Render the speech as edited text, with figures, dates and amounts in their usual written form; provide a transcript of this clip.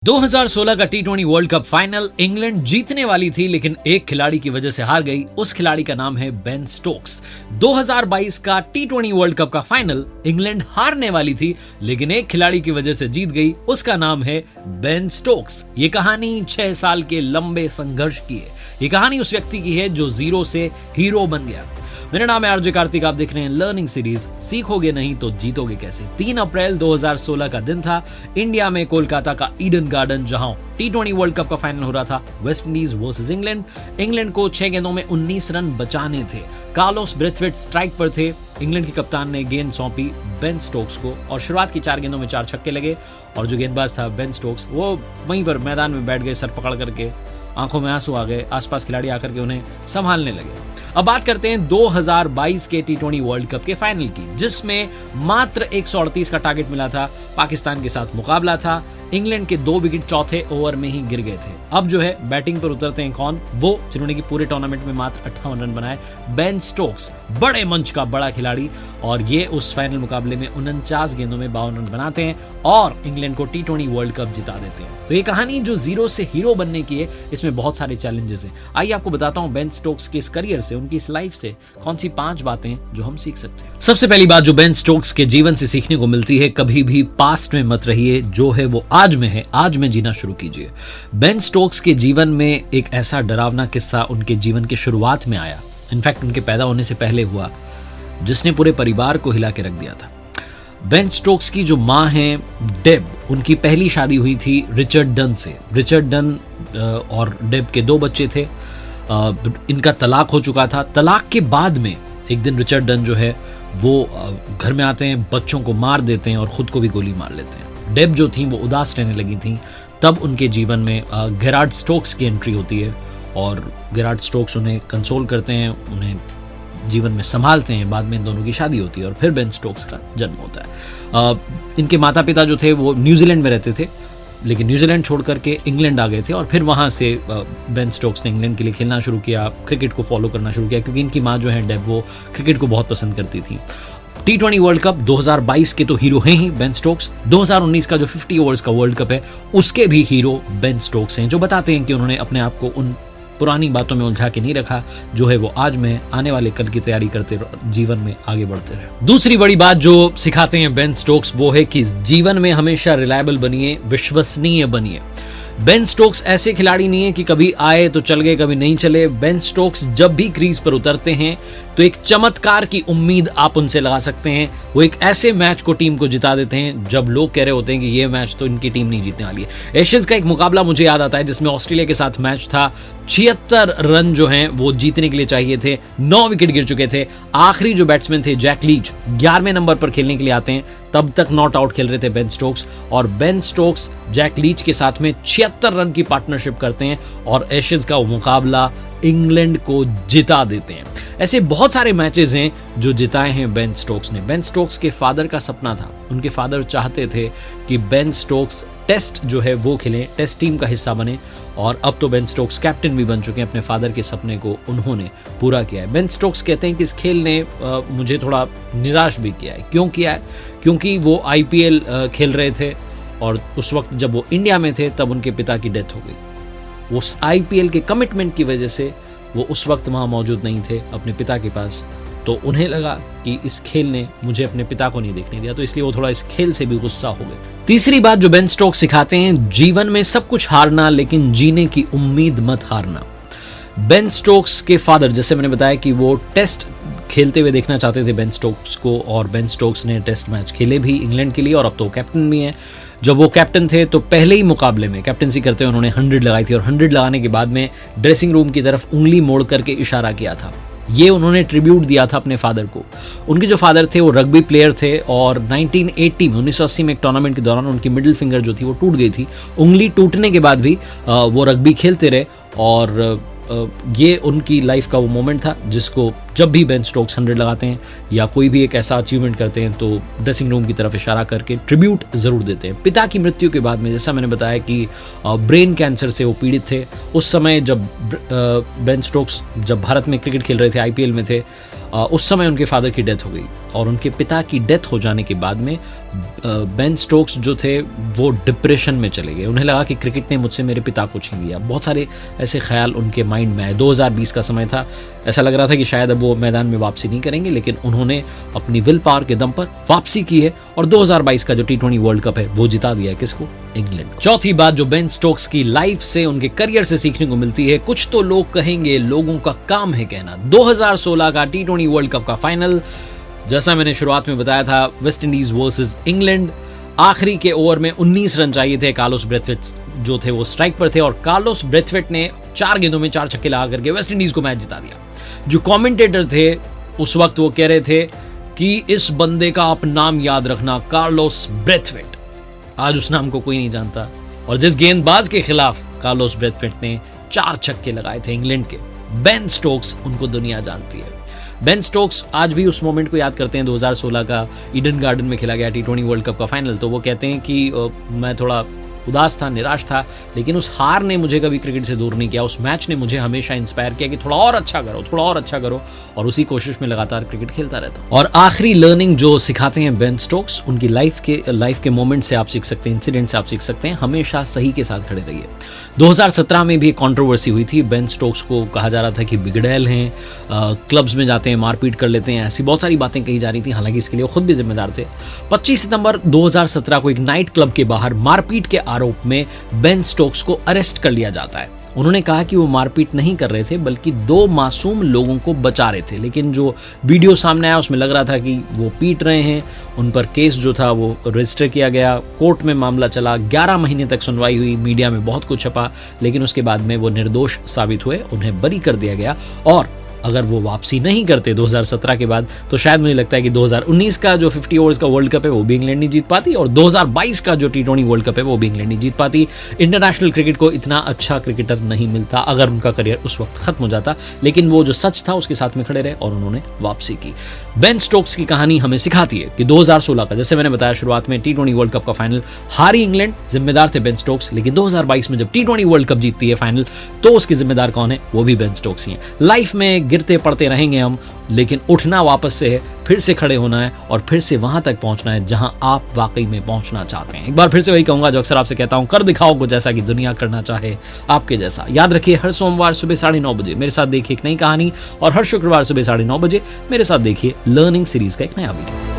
2016 का टी20 world cup final England जीतने वाली थी, लेकिन एक खिलाड़ी की वजह से हार गई। उस खिलाड़ी का नाम है बेन स्टोक्स। 2022 का टी20 वर्ल्ड कप का फाइनल इंग्लैंड हारने वाली थी, लेकिन एक खिलाड़ी की वजह से जीत गई। उसका नाम है बेन स्टोक्स। ये कहानी 6 साल के लंबे संघर्ष की है। ये कहानी उस व्यक्ति की है जो जीरो से हीरो बन गया। मेरा नाम है आरजे कार्तिक। आप देख रहे हैं लर्निंग सीरीज सीखोगे नहीं तो जीतोगे कैसे। 3 अप्रैल 2016 का दिन था। इंडिया में कोलकाता का ईडन गार्डन, जहां टी20 वर्ल्ड कप का फाइनल हो रहा था, West Indies versus England. England को 6 गेंदों में 19 रन बचाने थे। कार्लोस ब्रेथवेट स्ट्राइक पर थे। इंग्लैंड के कप्तान ने गेंद सौंपी बेन स्टोक्स को और शुरुआत की 4 गेंदों में 4 छक्के लगे। और जो गेंदबाज था बेन स्टोक्स, वो वहीं पर मैदान में बैठ गए, सर पकड़ करके, आंखों में आंसू आ गए। आसपास खिलाड़ी आकर के उन्हें संभालने लगे। अब बात करते हैं 2022 के टी20 वर्ल्ड कप के फाइनल की, जिसमें मात्र 138 का टारगेट मिला था। पाकिस्तान के साथ मुकाबला था। इंग्लैंड के 2 विकेट चौथे ओवर में ही गिर गए थे। अब जो है बैटिंग पर उतरते हैं कौन? वो जिन्होंने की पूरे टूर्नामेंट में मात्र 58 रन बनाए, बेन स्टोक्स। बड़े मंच का बड़ा खिलाड़ी, और ये उस फाइनल मुकाबले में 49 गेंदों में 52 रन बनाते हैं और इंग्लैंड को टी20 वर्ल्ड कप जिता देते हैं। तो ये कहानी जो जीरो से हीरो बनने की है, इसमें बहुत सारे चैलेंजेस हैं। आइए आपको बताता हूं बेन स्टोक्स के इस करियर से, उनकी इस लाइफ से कौन सी 5 बातें जो हम सीख सकते हैं। सबसे पहली बात जो बेन स्टोक्स के जीवन से सीखने को मिलती है, कभी भी पास्ट में मत रहिए, जो है वो आज में है, आज में जीना शुरू कीजिए। बेन स्टोक्स के जीवन में एक ऐसा डरावना किस्सा उनके जीवन के शुरुआत में आया, इनफैक्ट उनके पैदा होने से पहले हुआ, जिसने पूरे परिवार को हिला के रख दिया था। बेन स्टोक्स की जो माँ हैं डेब, उनकी पहली शादी हुई थी रिचर्ड डन से। रिचर्ड डन और डेब के 2 बच्चे थे। इनका तलाक हो चुका था। तलाक के बाद में एक दिन रिचर्ड डन जो है वो घर में आते हैं, बच्चों को मार देते हैं और खुद को भी गोली मार लेते हैं। डेब जो थी वो उदास रहने लगी थी। तब उनके जीवन में गेरार्ड स्टोक्स की एंट्री होती है और गेरार्ड स्टोक्स उन्हें कंसोल करते हैं, उन्हें जीवन में संभालते हैं। बाद में इन दोनों की शादी होती है और फिर बेन स्टोक्स का जन्म होता है। इनके माता पिता जो थे वो न्यूजीलैंड में रहते थे, लेकिन न्यूजीलैंड छोड़ करके इंग्लैंड आ गए थे और फिर वहाँ से बेन स्टोक्स ने इंग्लैंड के लिए खेलना शुरू किया, क्रिकेट को फॉलो करना शुरू किया, क्योंकि इनकी माँ जो है डेब, वो क्रिकेट को बहुत पसंद करती थी। टी20 वर्ल्ड कप 2022 के तो हीरो हैं ही बेन स्टोक्स। 2019 का जो 50 ओवर्स का वर्ल्ड कप है, उसके भी हीरो बेन स्टोक्स हैं, जो बताते हैं कि उन्होंने अपने आप को उन पुरानी बातों में उलझा के नहीं रखा, जो है वो आज में आने वाले कल की तैयारी करते जीवन में आगे बढ़ते रहे। दूसरी बड़ी बात जो सिखाते हैं बेन स्टोक्स, वो है कि जीवन में हमेशा रिलायबल बनिए, विश्वसनीय बनिए। बेन स्टोक्स ऐसे खिलाड़ी नहीं है कि कभी आए तो चल गए, कभी नहीं चले। बेन स्टोक्स जब भी क्रीज पर उतरते हैं तो एक चमत्कार की उम्मीद आप उनसे लगा सकते हैं। वो एक ऐसे मैच को टीम को जिता देते हैं जब लोग कह रहे होते हैं कि ये मैच तो इनकी टीम नहीं जीतने वाली है। एशेज का एक मुकाबला मुझे याद आता है जिसमें ऑस्ट्रेलिया के साथ मैच था। 76 रन जो हैं वो जीतने के लिए चाहिए थे। 9 विकेट गिर चुके थे। आखिरी जो बैट्समैन थे जैक लीच 11वें नंबर पर खेलने के लिए आते हैं, तब तक नॉट आउट खेल रहे थे बेन स्टोक्स, और बेन स्टोक्स जैक लीच के साथ में 76 रन की पार्टनरशिप करते हैं और एशेज का वो मुकाबला इंग्लैंड को जिता देते हैं। ऐसे बहुत सारे मैचेस हैं जो जिताए हैं बेन स्टोक्स ने। बेन स्टोक्स के फादर का सपना था, उनके फादर चाहते थे कि बेन स्टोक्स टेस्ट जो है वो खेलें, टेस्ट टीम का हिस्सा बने, और अब तो बेन स्टोक्स कैप्टन भी बन चुके हैं। अपने फादर के सपने को उन्होंने पूरा किया है। बेन स्टोक्स कहते हैं कि इस खेल ने मुझे थोड़ा निराश भी किया है। क्यों किया है? क्योंकि वो IPL खेल रहे थे और उस वक्त जब वो इंडिया में थे तब उनके पिता की डेथ हो गई। उस IPL के कमिटमेंट की वजह से वो उस वक्त वहाँ मौजूद नहीं थे अपने पिता के पास, तो उन्हें लगा कि इस खेल ने मुझे अपने पिता को नहीं देखने दिया, तो इसलिए वो थोड़ा इस खेल से भी गुस्सा हो गए थे। तीसरी बात जो बेन स्टोक्स सिखाते हैं, जीवन में सब कुछ हारना लेकिन जीने की उम्मीद मत हारना। बेन स्टोक्स के फादर, जैसे मैंने बताया कि वो टेस्ट खेलते हुए देखना चाहते थे बेन स्टोक्स को, और बेन स्टोक्स ने टेस्ट मैच खेले भी इंग्लैंड के लिए और अब तो कैप्टन भी हैं। जब वो कैप्टन थे तो पहले ही मुकाबले में कैप्टनसी करते हुए उन्होंने 100 लगाई थी और 100 लगाने के बाद में ड्रेसिंग रूम की तरफ उंगली मोड़ करके इशारा किया था। ये उन्होंने ट्रिब्यूट दिया था अपने फादर को। उनके जो फादर थे वो रग्बी प्लेयर थे और 1980 में एक टूर्नामेंट के दौरान उनकी मिडिल फिंगर जो थी वो टूट गई थी। उंगली टूटने के बाद भी वो रग्बी खेलते रहे और ये उनकी लाइफ का वो मोमेंट था जिसको जब भी बेन स्टोक्स 100 लगाते हैं या कोई भी एक ऐसा अचीवमेंट करते हैं तो ड्रेसिंग रूम की तरफ इशारा करके ट्रिब्यूट ज़रूर देते हैं। पिता की मृत्यु के बाद में, जैसा मैंने बताया कि ब्रेन कैंसर से वो पीड़ित थे, उस समय जब बेन स्टोक्स जब भारत में क्रिकेट खेल रहे थे, IPL में थे, उस समय उनके फादर की डेथ हो गई। और उनके पिता की डेथ हो जाने के बाद में बेन स्टोक्स जो थे वो डिप्रेशन में चले गए। उन्हें लगा कि क्रिकेट ने मुझसे मेरे पिता को छीन लिया। बहुत सारे ऐसे ख्याल उनके माइंड में आए। 2020 का समय था, ऐसा लग रहा था कि शायद अब वो मैदान में वापसी नहीं करेंगे, लेकिन उन्होंने अपनी विल पावर के दम पर वापसी की है और 2022 का जो T20 वर्ल्ड कप है वो जिता दिया है। किसको? इंग्लैंड। चौथी बात जो बेन स्टोक्स की लाइफ से, उनके करियर से सीखने को मिलती है, कुछ तो लोग कहेंगे, लोगों का काम है कहना। 2016 का T20 वर्ल्ड कप का फाइनल, जैसा मैंने शुरुआत में बताया था, वेस्ट इंडीज वर्सेस इंग्लैंड। आखिरी के ओवर में 19 रन चाहिए थे। कार्लोस ब्रेथवेट जो थे वो स्ट्राइक पर थे और कार्लोस ब्रेथवेट ने 4 गेंदों में 4 छक्के लगा करके वेस्ट इंडीज को मैच जिता दिया। जो कमेंटेटर थे उस वक्त वो कह रहे थे कि इस बंदे का आप नाम याद रखना, कार्लोस ब्रेथवेट। आज उस नाम को कोई नहीं जानता और जिस गेंदबाज के खिलाफ कार्लोस ब्रेथवेट ने 4 छक्के लगाए थे इंग्लैंड के, बेन स्टोक्स, उनको दुनिया जानती है। बेन स्टोक्स आज भी उस मोमेंट को याद करते हैं। 2016 का ईडन गार्डन में खेला गया T20 वर्ल्ड कप का फाइनल। तो वो कहते हैं कि मैं थोड़ा उदास था, निराश था, लेकिन उस हार ने मुझे कभी क्रिकेट से दूर नहीं किया। उस मैच ने मुझे हमेशा इंस्पायर किया कि थोड़ा और अच्छा करो, थोड़ा और अच्छा करो, और उसी कोशिश में लगातार क्रिकेट खेलता रहता हूं। और आखिरी लर्निंग जो सिखाते हैं बेन स्टोक्स, उनकी लाइफ के मोमेंट से आप सीख सकते हैं, इंसिडेंट से आप सीख सकते हैं, हमेशा सही के साथ खड़े रहिए। 2017 में भी एक कंट्रोवर्सी हुई थी। बेन स्टोक्स को कहा जा रहा था कि बिगड़ैल हैं, क्लब्स में जाते हैं, मारपीट कर लेते हैं, ऐसी बहुत सारी बातें कही जा रही थी। हालांकि इसके लिए वो खुद भी जिम्मेदार थे। 25 सितंबर 2017 को एक नाइट क्लब के बाहर मारपीट के आरोप में बेन स्टोक्स को अरेस्ट कर लिया जाता है। उन्होंने कहा कि वो मारपीट नहीं कर रहे थे, बल्कि 2 मासूम लोगों को बचा रहे थे। लेकिन जो वीडियो सामने आया उसमें लग रहा था कि वो पीट रहे हैं। उन पर केस जो था वो रजिस्टर किया गया, कोर्ट में मामला चला, 11 महीने तक सुनवाई हुई, मीडिया में बहुत कुछ छपा, लेकिन उसके बाद में वो निर्दोष साबित हुए, उन्हें बरी कर दिया गया। और अगर वो वापसी नहीं करते 2017 के बाद, तो शायद मुझे लगता है कि 2019 का जो 50 ओवर्स का वर्ल्ड कप है वो भी इंग्लैंड नहीं जीत पाती, और 2022 का जो T20 वर्ल्ड कप है वो भी इंग्लैंड नहीं जीत पाती। इंटरनेशनल क्रिकेट को इतना अच्छा क्रिकेटर नहीं मिलता अगर उनका करियर उस वक्त खत्म हो जाता, लेकिन वो जो सच था उसके साथ में खड़े रहे और उन्होंने वापसी की। बेन स्टोक्स की कहानी हमें सिखाती है कि 2016 का, जैसे मैंने बताया शुरुआत में, T20 वर्ल्ड कप का फाइनल हारी इंग्लैंड, जिम्मेदार थे बेन स्टोक्स। लेकिन 2022 में जब T20 वर्ल्ड कप जीतती है फाइनल, तो उसके जिम्मेदार कौन है? वो भी बेन स्टोक्स ही हैं। लाइफ में गिरते पड़ते रहेंगे हम, लेकिन उठना वापस से है, फिर से खड़े होना है और फिर से वहां तक पहुंचना है जहां आप वाकई में पहुंचना चाहते हैं। एक बार फिर से वही कहूंगा जो अक्सर आपसे कहता हूं, कर दिखाओ कुछ ऐसा कि दुनिया करना चाहे आपके जैसा। याद रखिए, हर सोमवार सुबह 9:30 बजे मेरे साथ देखिए एक नई कहानी, और हर शुक्रवार सुबह 9:30 बजे मेरे साथ देखिए लर्निंग सीरीज का एक नया वीडियो।